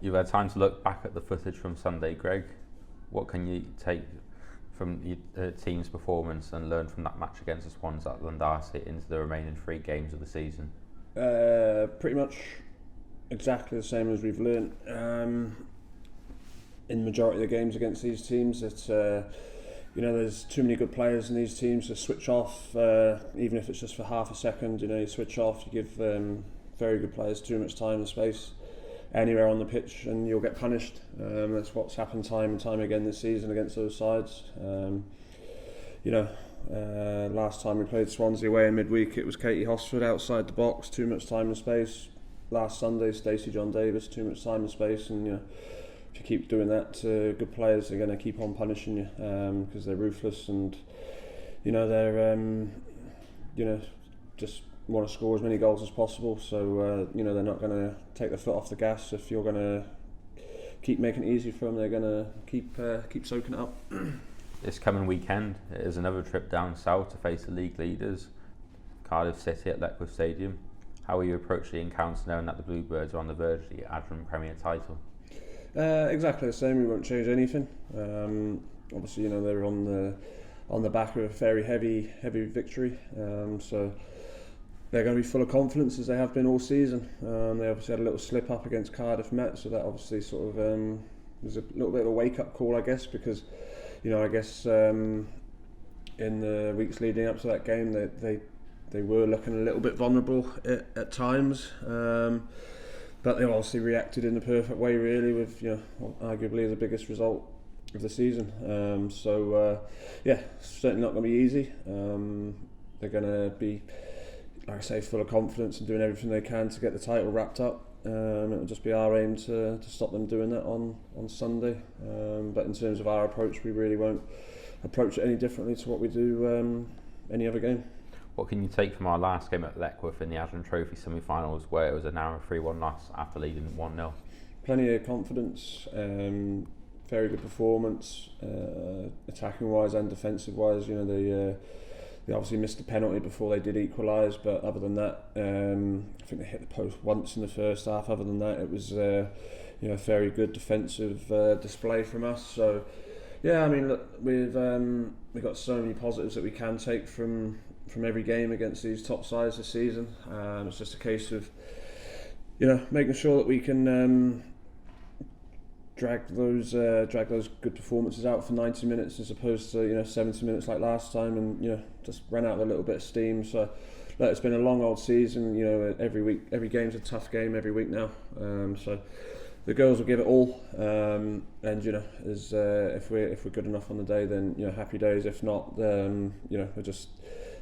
You've had time to look back at the footage from Sunday, Greg. What can you take from your team's performance and learn from that match against the Swans at Llandarcy into the remaining 3 games of the season? Pretty much exactly the same as we've learnt in the majority of the games against these teams. It's there's too many good players in these teams to switch off, even if it's just for half a second. You switch off, you give very good players too much time and space anywhere on the pitch and you'll get punished. That's what's happened time and time again this season against those sides. Last time we played Swansea away in midweek, it was Katie Hosford outside the box, too much time and space. Last Sunday, Stacey John Davis, too much time and space. And if you keep doing that to good players, they're going to keep on punishing you because they're ruthless and they're just want to score as many goals as possible. So they're not going to take their foot off the gas. If you're going to keep making it easy for them, they're going to keep soaking it up. This coming weekend is another trip down south to face the league leaders, Cardiff City at Letchworth Stadium. How will you approach the encounter knowing that the Bluebirds are on the verge of the Adrian Premier title? Exactly the same. We won't change anything. Obviously, they're on the back of a very heavy victory. So they're going to be full of confidence as they have been all season. They obviously had a little slip up against Cardiff Met, so that obviously sort of was a little bit of a wake up call, I guess, because in the weeks leading up to that game, they were looking a little bit vulnerable at times. But they obviously reacted in the perfect way, really, with what arguably the biggest result of the season. Certainly not going to be easy. They're going to be, like I say, full of confidence and doing everything they can to get the title wrapped up. It'll just be our aim to stop them doing that on Sunday. But in terms of our approach, we really won't approach it any differently to what we do any other game. What can you take from our last game at Letchworth in the Adrian Trophy semi-finals, where it was a narrow 3-1 loss after leading 1-0? Plenty of confidence, very good performance, attacking-wise and defensive-wise. They obviously missed the penalty before they did equalise, but other than that, I think they hit the post once in the first half. Other than that, it was a very good defensive display from us. So, look, we've got so many positives that we can take from every game against these top sides this season. It's just a case of making sure that we can drag those good performances out for 90 minutes as opposed to 70 minutes like last time, and just run out with a little bit of steam. So it's been a long old season. Every week, every game's a tough game every week now. So the girls will give it all, and if we're good enough on the day, then happy days. If not, we're just,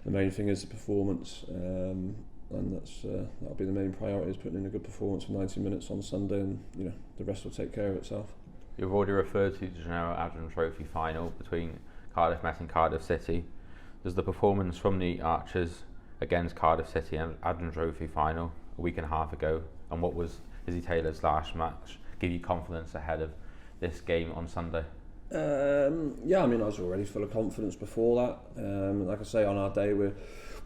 the main thing is the performance, and that'll be the main priority, is putting in a good performance for 90 minutes on Sunday, and the rest will take care of itself. You've already referred to the General Adrian Trophy final between Cardiff Met and Cardiff City. Does the performance from the Archers against Cardiff City and Adrian Trophy final a week and a half ago, and what was Izzy Taylor's last match, give you confidence ahead of this game on Sunday? I was already full of confidence before that. Like I say, on our day we're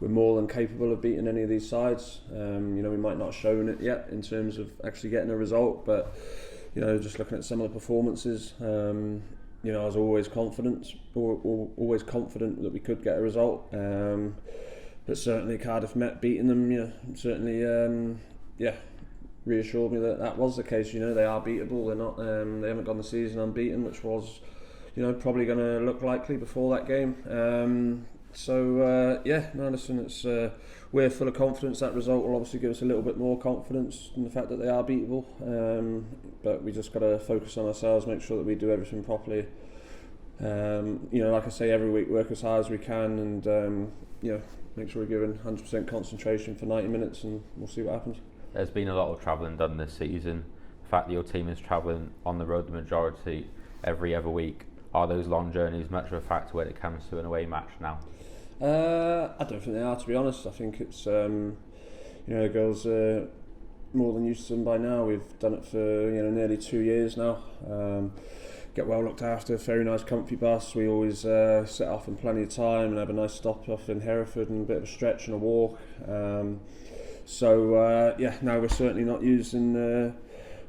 more than capable of beating any of these sides. We might not have shown it yet in terms of actually getting a result, but just looking at some of the performances, I was always confident that we could get a result. But certainly Cardiff Met beating them, reassured me that was the case. They are beatable. They're not. They haven't gone the season unbeaten, which was, probably going to look likely before that game. It's we're full of confidence. That result will obviously give us a little bit more confidence in the fact that they are beatable. But we just got to focus on ourselves, make sure that we do everything properly. Like I say, every week work as hard as we can, and make sure we're giving 100% concentration for 90 minutes, and we'll see what happens. There's been a lot of travelling done this season. The fact that your team is travelling on the road the majority every other week, are those long journeys much of a factor when it comes to an away match now? I don't think they are, to be honest. I think it's the girls are more than used to them by now. We've done it for nearly 2 years now. Get well looked after, very nice comfy bus. We always set off in plenty of time and have a nice stop off in Hereford and a bit of a stretch and a walk. Now we're certainly not using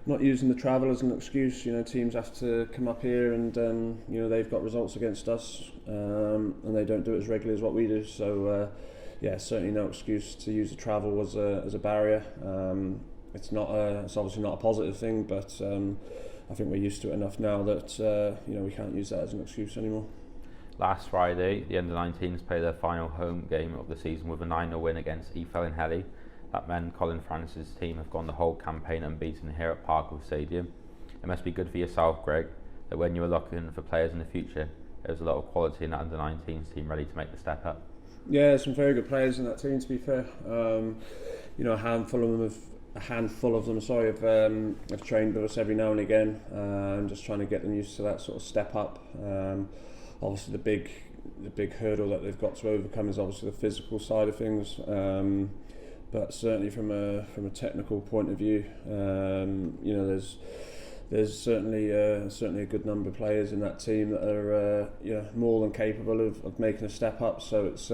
not using the travel as an excuse. You know, teams have to come up here, and you know, they've got results against us, and they don't do it as regularly as what we do. So yeah, certainly no excuse to use the travel as a barrier. It's obviously not a positive thing, but I think we're used to it enough now that you know, we can't use that as an excuse anymore. Last Friday, the under-19s played their final home game of the season with a 9-0 win against Efelinhelly. That meant Colin Francis' team have gone the whole campaign unbeaten here at Parkwood Stadium. It must be good for yourself, Greg, that when you were looking for players in the future, there was a lot of quality in that under-19s team ready to make the step up. Yeah, some very good players in that team, to be fair. You know, a handful of them have trained with us every now and again. Just trying to get them used to that sort of step up. Obviously, the big hurdle that they've got to overcome is obviously the physical side of things. But certainly from a technical point of view, you know, there's certainly a good number of players in that team that are you know, more than capable of making a step up. So it's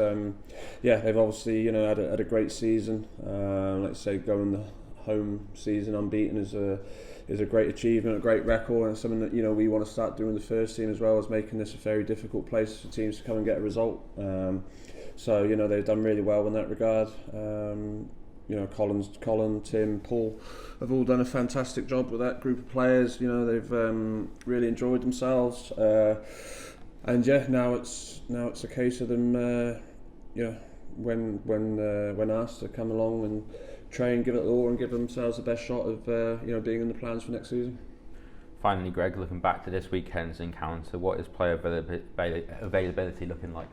yeah, they've obviously, you know, had a great season. Like I say, going the home season unbeaten is a great achievement, a great record, and something that, you know, we want to start doing the first team as well, as making this a very difficult place for teams to come and get a result. So, you know, they've done really well in that regard. You know, Colin, Tim, Paul have all done a fantastic job with that group of players. You know, they've really enjoyed themselves, and yeah, now it's a case of them, you know, when asked to come along and train, give it all, and give themselves the best shot of you know, being in the plans for next season. Finally, Greg, looking back to this weekend's encounter, what is player availability looking like?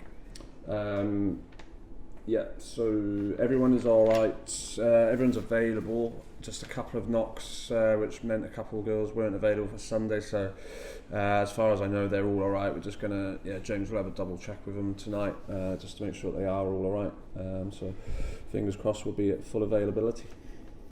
Yeah, so everyone is all right. Everyone's available. Just a couple of knocks, which meant a couple of girls weren't available for Sunday. So, as far as I know, they're all right. We're just gonna, James will have a double check with them tonight, just to make sure they are all right. So, fingers crossed, we'll be at full availability.